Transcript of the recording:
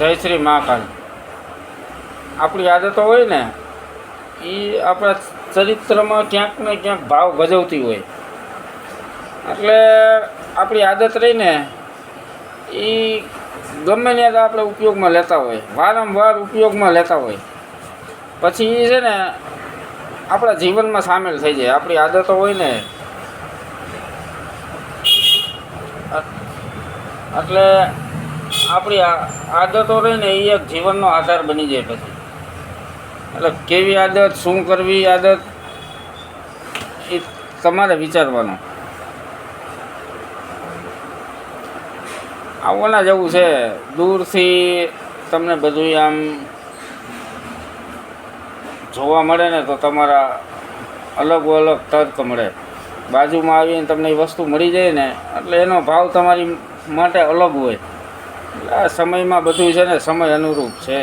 જય શ્રી મહાકાલ. આપણી આદતો હોય ને એ આપણા ચરિત્રમાં ક્યાંક ને ક્યાંક ભાવ ભજવતી હોય. એટલે આપણી આદત રહીને એ ગમે ત્યાં આપણે ઉપયોગમાં લેતા હોય, વારંવાર ઉપયોગમાં લેતા હોય, પછી એ છે ને આપણા જીવનમાં સામેલ થઈ જાય. આપણી આદતો હોય ને એટલે આપણી આદતો રહીને એ એક જીવનનો આધાર બની જાય પછી. એટલે કેવી આદત, શું કરવી આદત, એ તમારે વિચારવાનું. આવવાના જેવું છે. દૂરથી તમને બધું આમ જોવા મળે ને તો તમારા અલગ અલગ તર્ક મળે. બાજુમાં આવીને તમને એ વસ્તુ મળી જાય ને એટલે એનો ભાવ તમારી માટે અલગ હોય. એટલે આ સમયમાં બધું છે ને સમય અનુરૂપ છે.